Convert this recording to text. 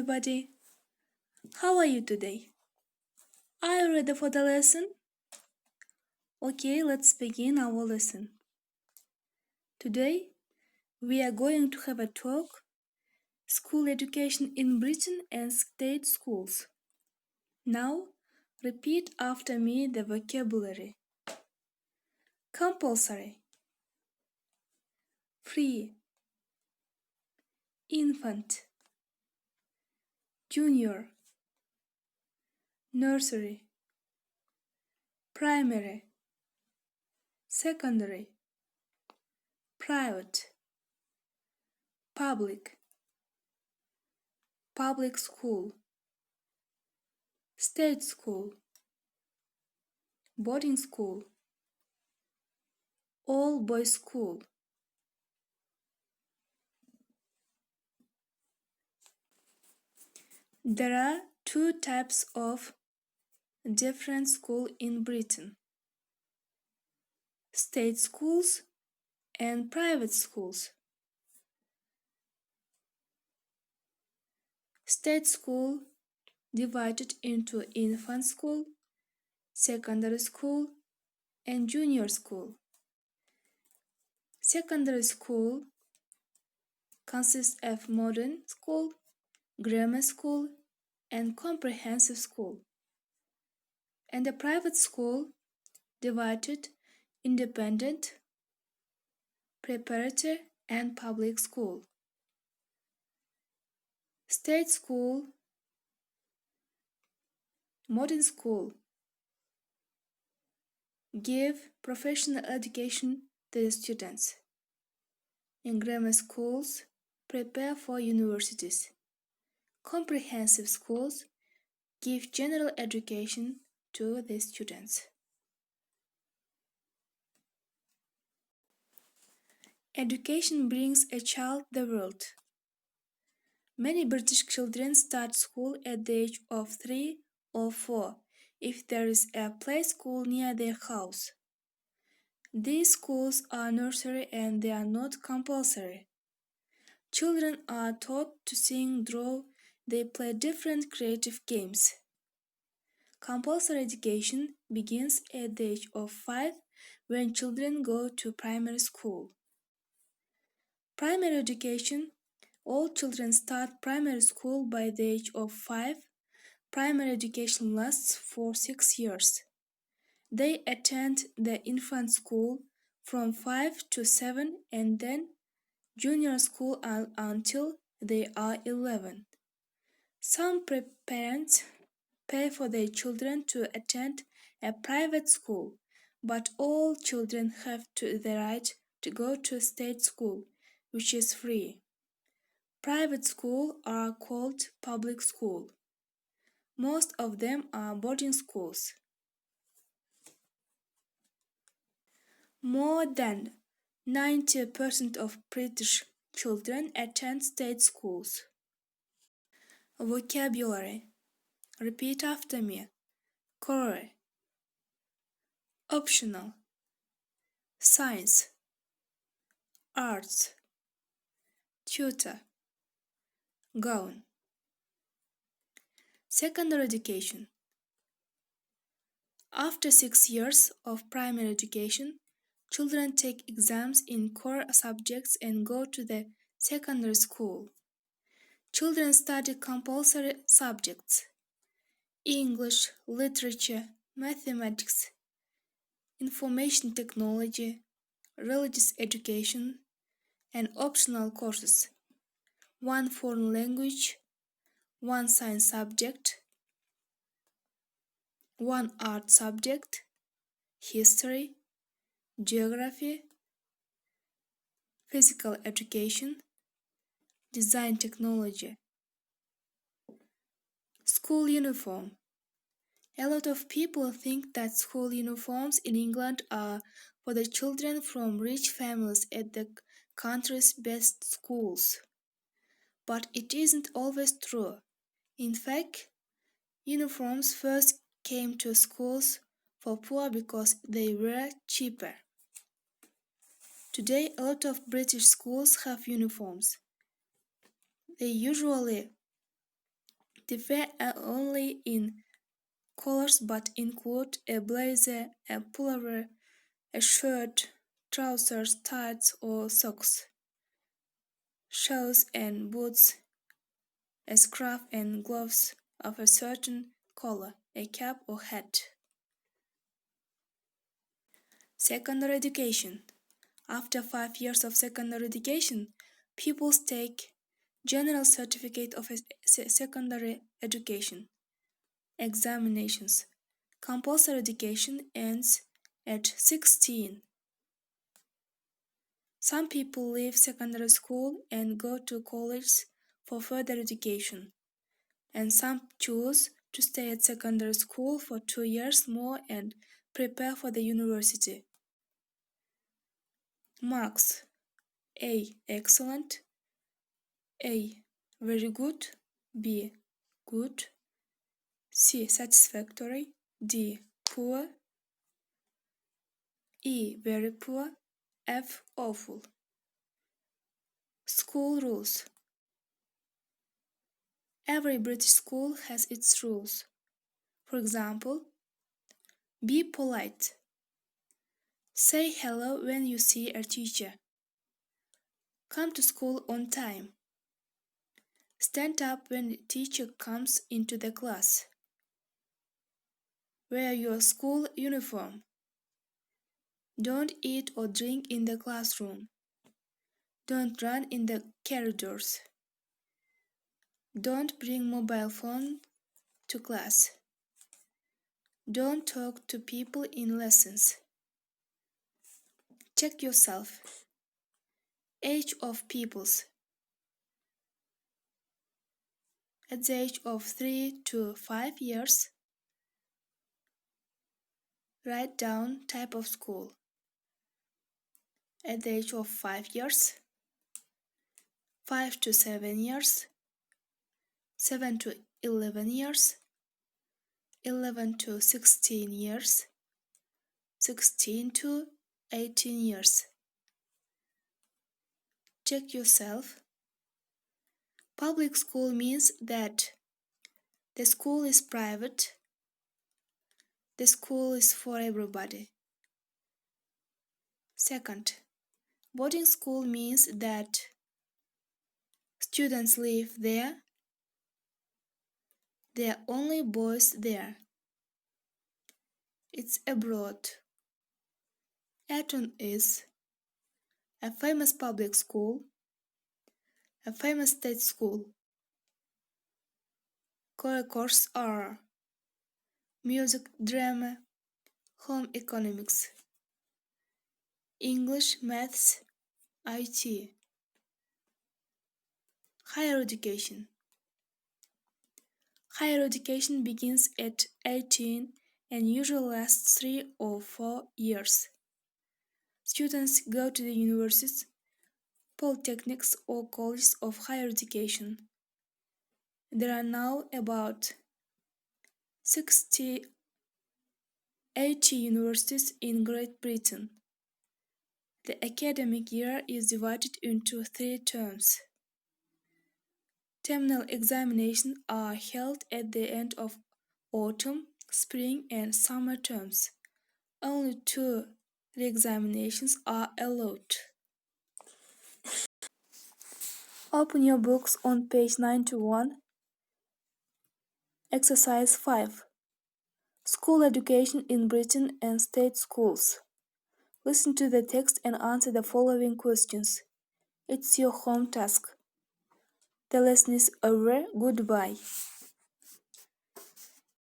everybody. How are you today? Are you ready for the lesson? Okay, let's begin our lesson. Today, we are going to have a talk, School Education in Britain and State Schools. Now, repeat after me the vocabulary. Compulsory, free, infant, junior, nursery, primary, secondary, private, public, public school, state school, boarding school, all boys school. There are two types of different schools in Britain: state schools and private schools. State school divided into infant school, secondary school, and junior school. Secondary school consists of modern school, grammar school, and comprehensive school. And the private school divided independent, preparatory, and public school. State school, modern school give professional education to the students. In grammar schools, prepare for universities. Comprehensive schools give general education to the students. Education brings a child the world. Many British children start school at the age of 3 or 4 if there is a play school near their house. These schools are nursery and they are not compulsory. Children are taught to sing, draw, they play different creative games. Compulsory education begins at the age of 5 when children go to primary school. Primary education, all children start primary school by the age of 5. Primary education lasts for 6 years. They attend the infant school from 5 to 7 and then junior school until they are 11. Some parents pay for their children to attend a private school, but all children have the right to go to state school, which is free. Private schools are called public school. Most of them are boarding schools. More than 90% of British children attend state schools. Vocabulary. Repeat after me. Core. Optional. Science. Arts. Tutor. Gown. Secondary education. After 6 years of primary education, children take exams in core subjects and go to the secondary school. Children study compulsory subjects: English, literature, mathematics, information technology, religious education, and optional courses: one foreign language, one science subject, one art subject, history, geography, physical education, design technology. School uniform. A lot of people think that school uniforms in England are for the children from rich families at the country's best schools. But it isn't always true. In fact, uniforms first came to schools for poor because they were cheaper. Today, a lot of British schools have uniforms. They usually differ only in colors but include a blazer, a pullover, a shirt, trousers, tights or socks, shoes and boots, a scarf and gloves of a certain color, a cap or hat. Secondary education. After 5 years of secondary education, pupils take General Certificate of Secondary Education examinations. Compulsory education ends at 16. Some people leave secondary school and go to college for further education, and some choose to stay at secondary school for 2 years more and prepare for the university. Marks: A. Excellent, A. Very good, B. Good, C. Satisfactory, D. Poor, E. Very poor, F. Awful. School rules. Every British school has its rules. For example, be polite. Say hello when you see a teacher. Come to school on time. Stand up when the teacher comes into the class. Wear your school uniform. Don't eat or drink in the classroom. Don't run in the corridors. Don't bring mobile phone to class. Don't talk to people in lessons. Check yourself. Age of pupils. At the age of 3 to 5 years, write down type of school. At the age of 5 years, 5 to 7 years, 7 to 11 years, 11 to 16 years, 16 to 18 years. Check yourself. Public school means that the school is private. The school is for everybody. Second, boarding school means that students live there. There are only boys there. It's abroad. Eton is a famous public school, a famous state school. Core courses are music, drama, home economics, English, maths, IT. Higher education. Higher education begins at 18 and usually lasts 3 or 4 years. Students go to the universities, polytechnics or colleges of higher education. There are now about 80 universities in Great Britain. The academic year is divided into 3 terms. Terminal examinations are held at the end of autumn, spring and summer terms. Only 2 re-examinations are allowed. Open your books on page 91. Exercise 5. School education in Britain and state schools. Listen to the text and answer the following questions. It's your home task. The lesson is over. Goodbye.